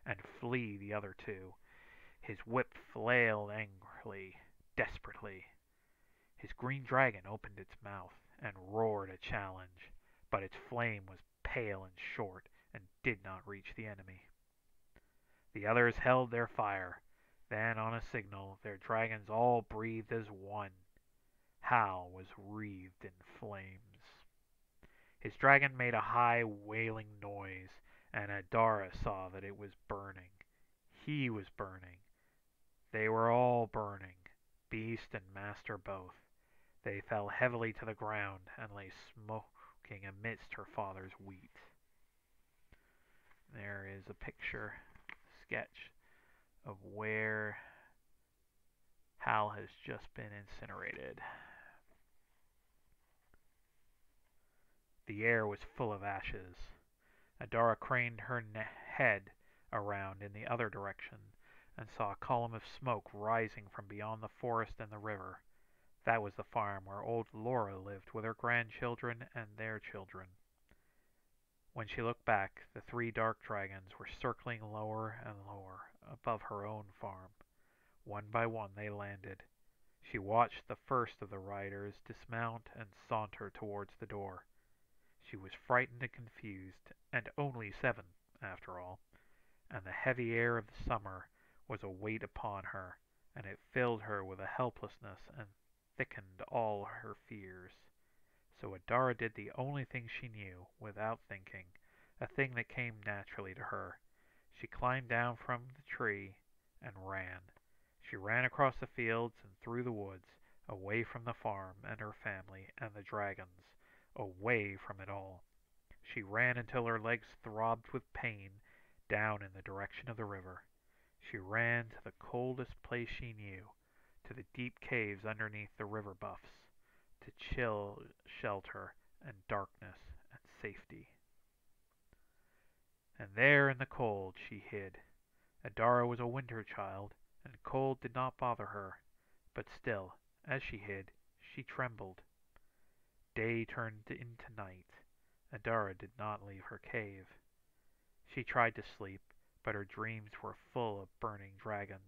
and flee the other two. His whip flailed angrily, desperately. His green dragon opened its mouth and roared a challenge. but its flame was pale and short and did not reach the enemy. The others held their fire. Then, on a signal, their dragons all breathed as one. Hal was wreathed in flames. His dragon made a high, wailing noise, and Adara saw that it was burning. He was burning. They were all burning, beast and master both. They fell heavily to the ground and lay smoking amidst her father's wheat. There is a picture, sketch, of where Hal has just been incinerated. The air was full of ashes. Adara craned her head around in the other direction and saw a column of smoke rising from beyond the forest and the river. That was the farm where old Laura lived with her grandchildren and their children. When she looked back, the three dark dragons were circling lower and lower above her own farm. One by one they landed. She watched the first of the riders dismount and saunter towards the door. She was frightened and confused, and only 7, after all, and the heavy air of the summer was a weight upon her, and it filled her with a helplessness and thickened all her fears. So Adara did the only thing she knew, without thinking, a thing that came naturally to her. She climbed down from the tree and ran. She ran across the fields and through the woods, away from the farm and her family and the dragons, away from it all. She ran until her legs throbbed with pain down in the direction of the river. She ran to the coldest place she knew, to the deep caves underneath the river buffs, to chill shelter and darkness and safety. And there in the cold she hid. Adara was a winter child, and cold did not bother her, but still, as she hid, she trembled. Day turned into night. Adara did not leave her cave. She tried to sleep, but her dreams were full of burning dragons.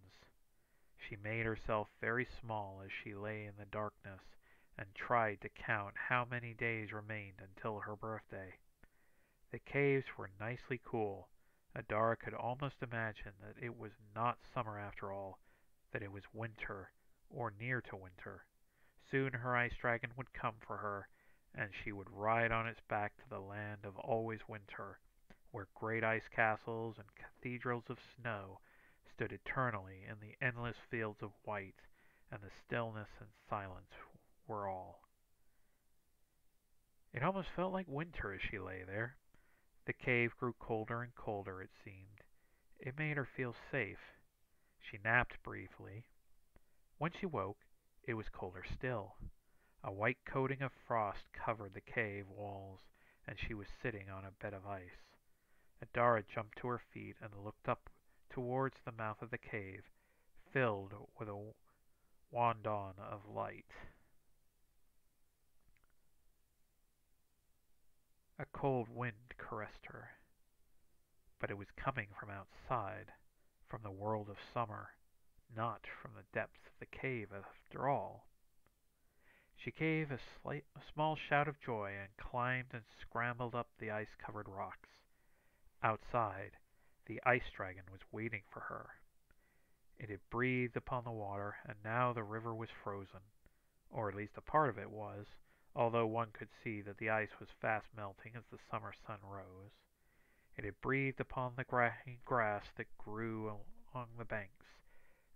She made herself very small as she lay in the darkness and tried to count how many days remained until her birthday. The caves were nicely cool. Adara could almost imagine that it was not summer after all, that it was winter, or near to winter. Soon her ice dragon would come for her, and she would ride on its back to the land of always winter, where great ice castles and cathedrals of snow stood eternally in the endless fields of white, and the stillness and silence were all. It almost felt like winter as she lay there. The cave grew colder and colder, it seemed. It made her feel safe. She napped briefly. When she woke, it was colder still. A white coating of frost covered the cave walls, and she was sitting on a bed of ice. Adara jumped to her feet and looked up towards the mouth of the cave, filled with a wandawn of light. A cold wind caressed her, but it was coming from outside, from the world of summer, not from the depths of the cave after all. She gave a small shout of joy and climbed and scrambled up the ice-covered rocks. Outside, the ice dragon was waiting for her. It had breathed upon the water, and now the river was frozen, or at least a part of it was, although one could see that the ice was fast melting as the summer sun rose. It had breathed upon the grass that grew along the banks,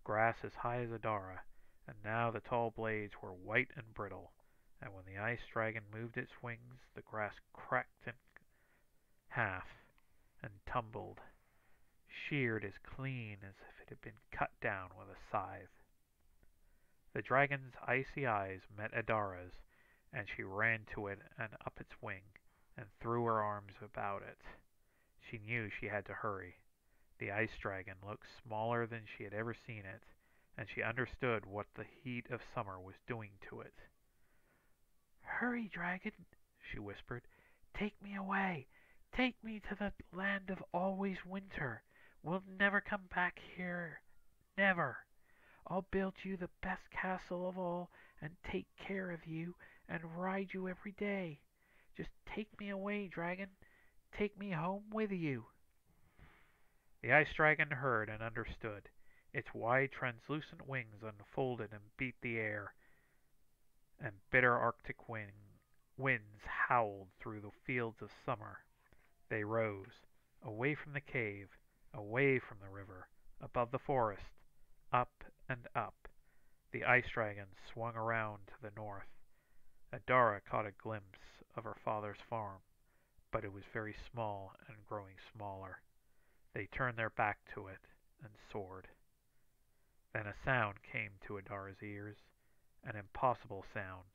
grass as high as Adara, and now the tall blades were white and brittle, and when the ice dragon moved its wings, the grass cracked in half and tumbled, sheared as clean as if it had been cut down with a scythe. The dragon's icy eyes met Adara's, and she ran to it and up its wing, and threw her arms about it. She knew she had to hurry. The ice dragon looked smaller than she had ever seen it, and she understood what the heat of summer was doing to it. "Hurry, dragon," she whispered. "Take me away. Take me to the land of always winter. We'll never come back here. Never. I'll build you the best castle of all, and take care of you, and ride you every day. Just take me away, dragon. Take me home with you. The ice dragon heard and understood. Its wide, translucent wings unfolded and beat the air, and bitter arctic winds howled through the fields of summer. They rose, away from the cave, away from the river, above the forest, up and up. The ice dragon swung around to the north. Adara caught a glimpse of her father's farm, but it was very small and growing smaller. They turned their back to it and soared. Then a sound came to Adara's ears, an impossible sound,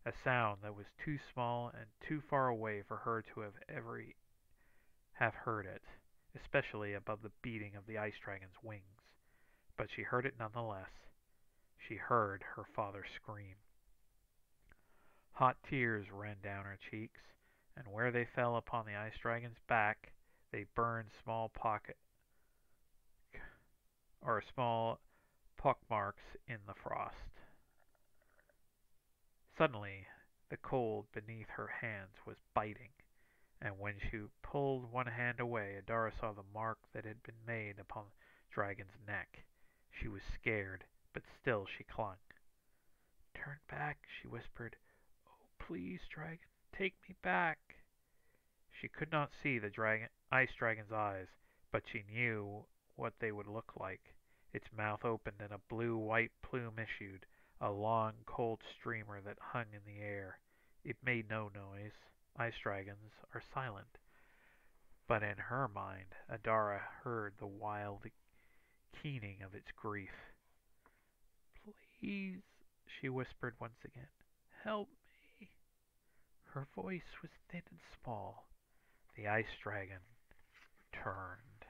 a sound that was too small and too far away for her to have heard it, especially above the beating of the ice dragon's wings. But she heard it nonetheless. She heard her father scream. Hot tears ran down her cheeks, and where they fell upon the ice dragon's back, they burned small pockmarks in the frost. Suddenly, the cold beneath her hands was biting, and when she pulled one hand away, Adara saw the mark that had been made upon the dragon's neck. She was scared, but still she clung. "Turn back," she whispered. "Oh, please, dragon, take me back." She could not see the ice dragon's eyes, but she knew what they would look like. Its mouth opened and a blue-white plume issued, a long, cold streamer that hung in the air. It made no noise. Ice dragons are silent. But in her mind, Adara heard the wild keening of its grief. "Please," she whispered once again, "help me." Her voice was thin and small. The ice dragon turned.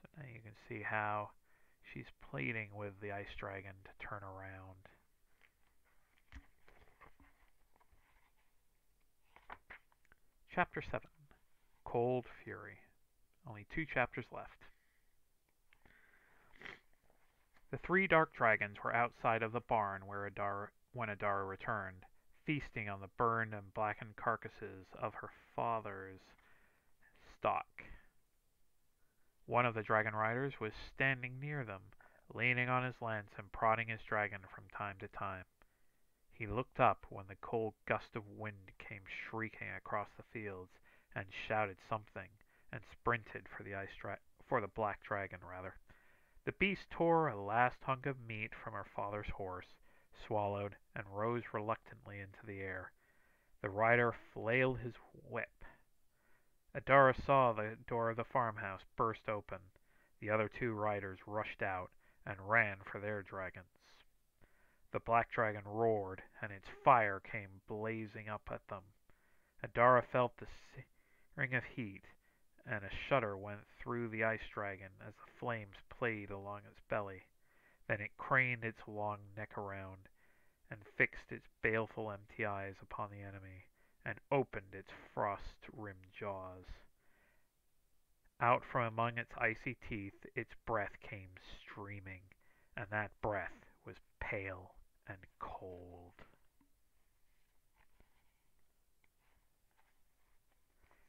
So now you can see how she's pleading with the ice dragon to turn around. Chapter 7. Cold Fury. Only 2 chapters left. The 3 dark dragons were outside of the barn when Adara returned, feasting on the burned and blackened carcasses of her father's stock. One of the dragon riders was standing near them, leaning on his lance and prodding his dragon from time to time. He looked up when the cold gust of wind came shrieking across the fields, and shouted something, and sprinted for the black dragon. The beast tore a last hunk of meat from her father's horse, swallowed, and rose reluctantly into the air. The rider flailed his whip. Adara saw the door of the farmhouse burst open. The other 2 riders rushed out and ran for their dragons. The black dragon roared, and its fire came blazing up at them. Adara felt the searing of heat, and a shudder went through the ice dragon as the flames played along its belly. Then it craned its long neck around, and fixed its baleful empty eyes upon the enemy, and opened its frost-rimmed jaws. Out from among its icy teeth its breath came streaming, and that breath was pale and cold.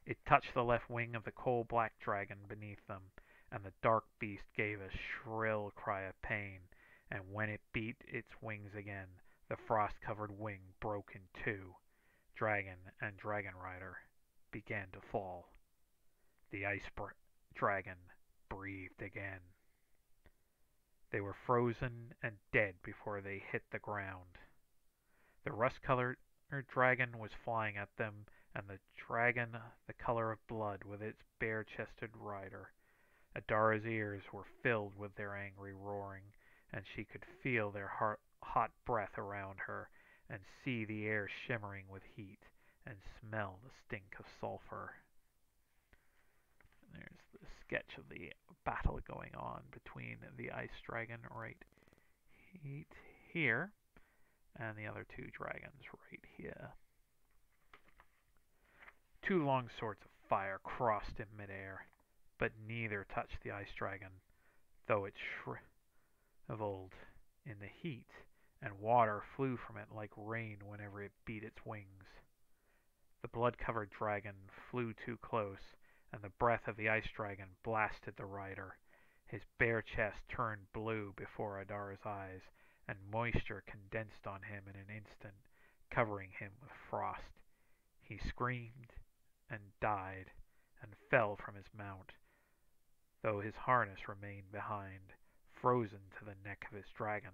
It touched the left wing of the coal-black dragon beneath them, and the dark beast gave a shrill cry of pain, and when it beat its wings again, the frost-covered wing broke in 2. Dragon and dragon rider began to fall. The ice dragon breathed again. They were frozen and dead before they hit the ground. The rust-colored dragon was flying at them, and the dragon the color of blood with its bare-chested rider. Adara's ears were filled with their angry roaring, and she could feel their hot breath around her, and see the air shimmering with heat, and smell the stink of sulfur. And there's the sketch of the battle going on between the ice dragon right here, and the other 2 dragons right here. 2 long swords of fire crossed in midair, but neither touched the ice dragon, though it shriveled in the heat, and water flew from it like rain whenever it beat its wings. The blood-covered dragon flew too close, and the breath of the ice dragon blasted the rider. His bare chest turned blue before Adara's eyes, and moisture condensed on him in an instant, covering him with frost. He screamed and died, and fell from his mount, though his harness remained behind, frozen to the neck of his dragon.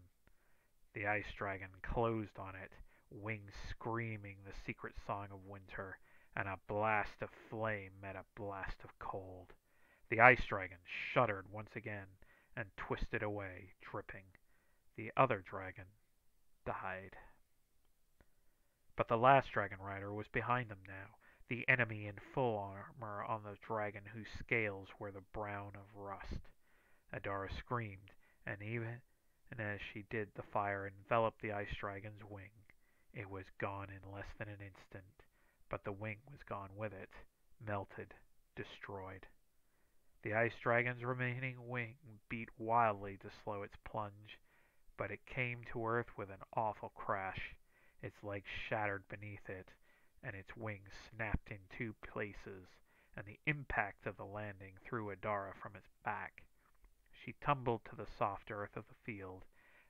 The ice dragon closed on it, wings screaming the secret song of winter, and a blast of flame met a blast of cold. The ice dragon shuddered once again and twisted away, dripping. The other dragon died. But the last dragon rider was behind them now, the enemy in full armor on the dragon whose scales were the brown of rust. Adara screamed, and even as she did the fire enveloped the ice dragon's wing. It was gone in less than an instant, but the wing was gone with it, melted, destroyed. The ice dragon's remaining wing beat wildly to slow its plunge, but it came to earth with an awful crash. Its legs shattered beneath it, and its wings snapped in two places, and the impact of the landing threw Adara from its back. She tumbled to the soft earth of the field,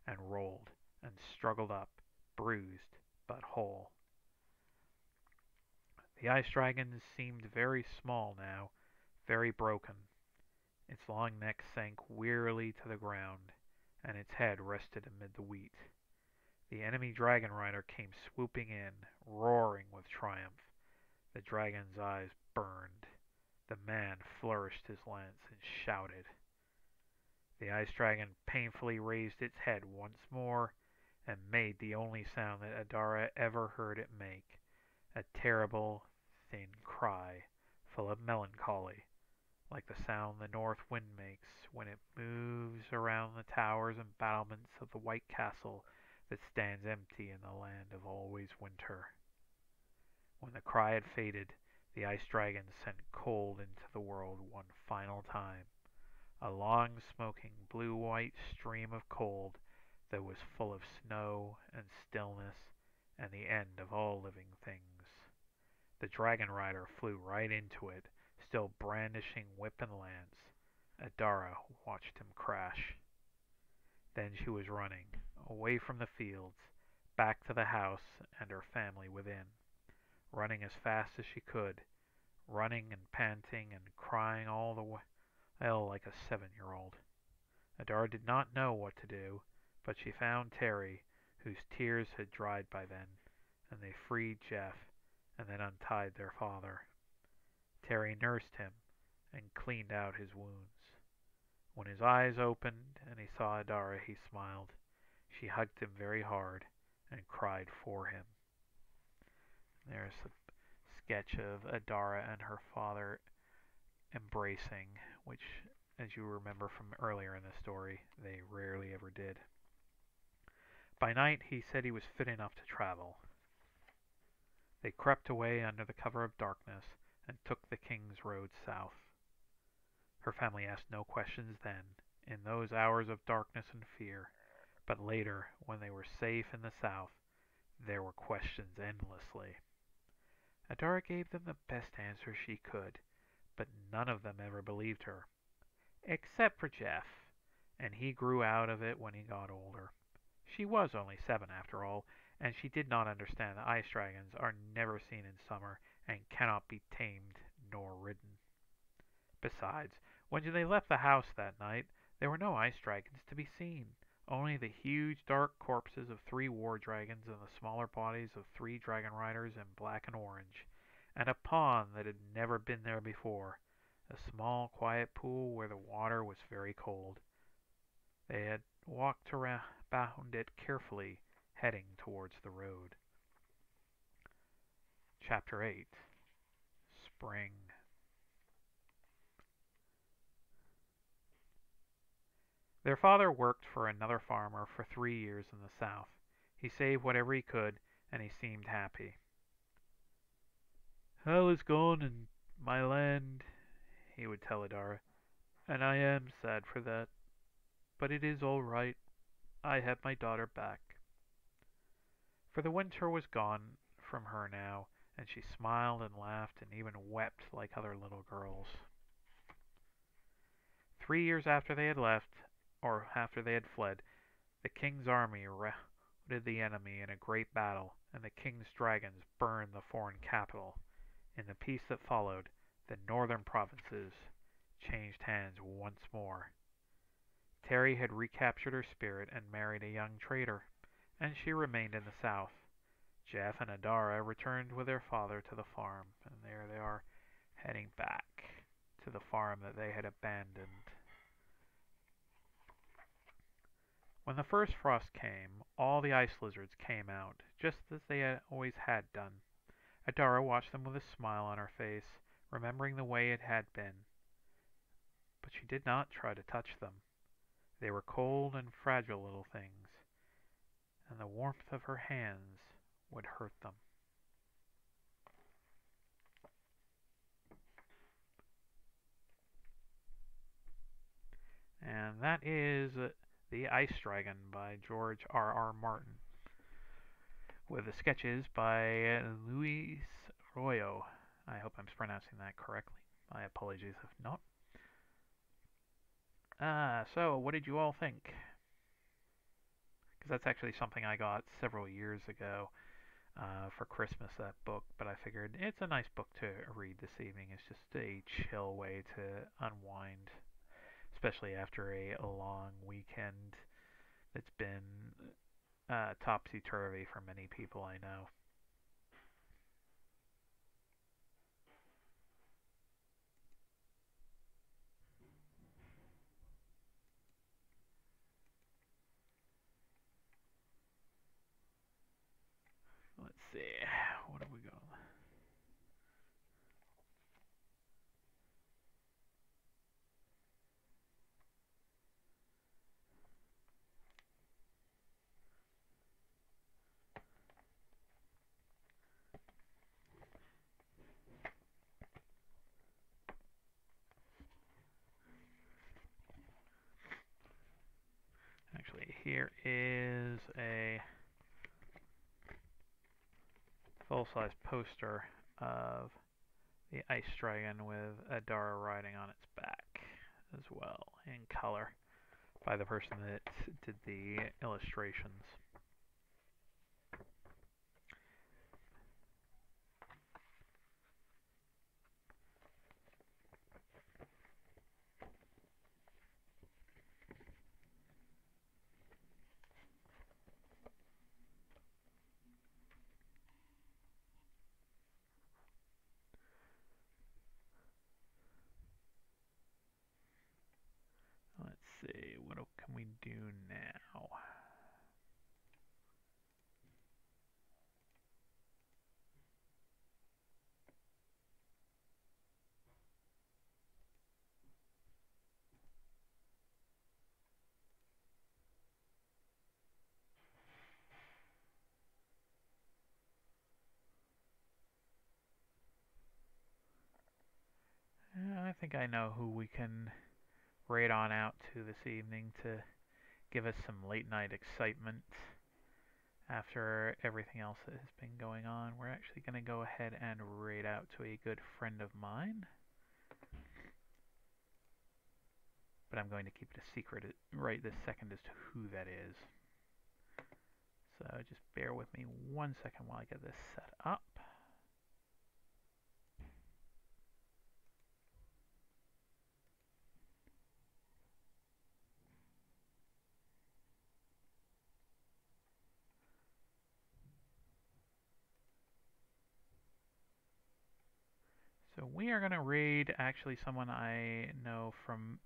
and rolled, and struggled up, bruised, but whole. The ice dragon seemed very small now, very broken. Its long neck sank wearily to the ground, and its head rested amid the wheat. The enemy dragon rider came swooping in, roaring with triumph. The dragon's eyes burned. The man flourished his lance and shouted. The ice dragon painfully raised its head once more and made the only sound that Adara ever heard it make, a terrible, thin cry, full of melancholy, like the sound the north wind makes when it moves around the towers and battlements of the white castle that stands empty in the land of always winter. When the cry had faded, the ice dragon sent cold into the world one final time, a long smoking blue-white stream of cold that was full of snow and stillness and the end of all living things. The dragon rider flew right into it, still brandishing whip and lance. Adara watched him crash. Then she was running, away from the fields, back to the house and her family within, running as fast as she could, running and panting and crying all the while like a 7-year-old. Adara did not know what to do, but she found Terry, whose tears had dried by then, and they freed Jeff, and then untied their father. Terry nursed him and cleaned out his wounds. When his eyes opened and he saw Adara, he smiled. She hugged him very hard and cried for him. There's a sketch of Adara and her father embracing, which, as you remember from earlier in the story, they rarely ever did. By night, he said he was fit enough to travel. They crept away under the cover of darkness and took the King's Road south. Her family asked no questions then, in those hours of darkness and fear, but later, when they were safe in the south, there were questions endlessly. Adara gave them the best answer she could, but none of them ever believed her, except for Jeff, and he grew out of it when he got older. She was only 7 after all, and she did not understand that ice dragons are never seen in summer and cannot be tamed nor ridden. Besides, when they left the house that night, there were no ice dragons to be seen, only the huge dark corpses of 3 war dragons and the smaller bodies of 3 dragon riders in black and orange, and a pond that had never been there before, a small quiet pool where the water was very cold. They had walked around it carefully, heading towards the road. Chapter 8. Spring. Their father worked for another farmer for 3 years in the south. He saved whatever he could, and he seemed happy. "Hell is gone in my land," he would tell Adara, "and I am sad for that. But it is all right. I have my daughter back." For the winter was gone from her now, and she smiled and laughed and even wept like other little girls. 3 years after they had left, or after they had fled, the king's army routed the enemy in a great battle, and the king's dragons burned the foreign capital. In the peace that followed, the northern provinces changed hands once more. Terry had recaptured her spirit and married a young trader, and she remained in the south. Jeff and Adara returned with their father to the farm, and there they are heading back to the farm that they had abandoned. When the first frost came, all the ice lizards came out, just as they always had done. Adara watched them with a smile on her face, remembering the way it had been. But she did not try to touch them. They were cold and fragile little things, and the warmth of her hands would hurt them. And that is The Ice Dragon by George R.R. Martin, with the sketches by Luis Royo. I hope I'm pronouncing that correctly. My apologies if not. So what did you all think? Because that's actually something I got several years ago for Christmas, that book, but I figured it's a nice book to read this evening. It's just a chill way to unwind, especially after a long weekend that's been topsy-turvy for many people I know. Let's see, what have we got? Actually, here is a full-size poster of the Ice Dragon with Adara riding on its back as well, in color, by the person that did the illustrations. Let's see, what can we do now? I think I know who we can raid on out to this evening to give us some late night excitement after everything else that has been going on. We're actually going to go ahead and raid out to a good friend of mine, but I'm going to keep it a secret right this second as to who that is. So just bear with me 1 second while I get this set up. So we are going to raid actually someone I know from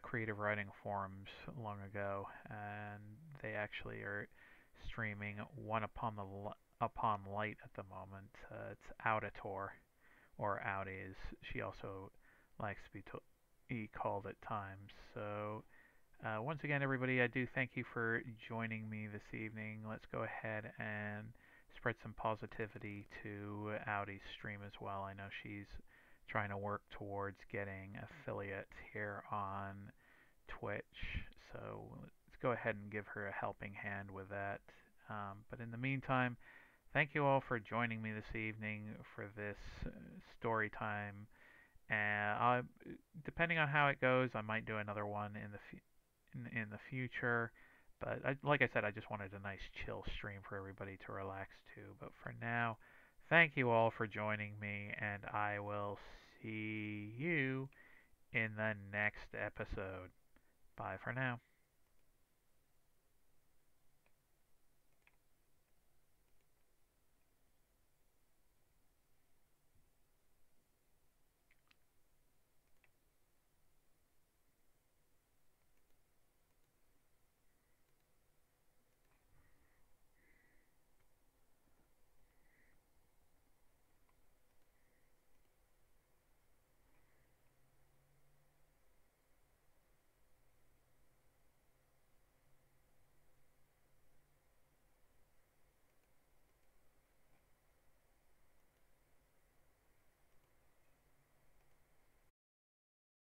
creative writing forums long ago, and they actually are streaming One Upon Light at the moment. It's Auditor, or Audi as she also likes to be called at times. So once again, everybody, I do thank you for joining me this evening. Let's go ahead and spread some positivity to Audi's stream as well. I know she's trying to work towards getting affiliate here on Twitch, so let's go ahead and give her a helping hand with that. But in the meantime, thank you all for joining me this evening for this story time. And depending on how it goes, I might do another one in the future. But like I said, I just wanted a nice chill stream for everybody to relax to. But for now, thank you all for joining me, and I will see you in the next episode. Bye for now.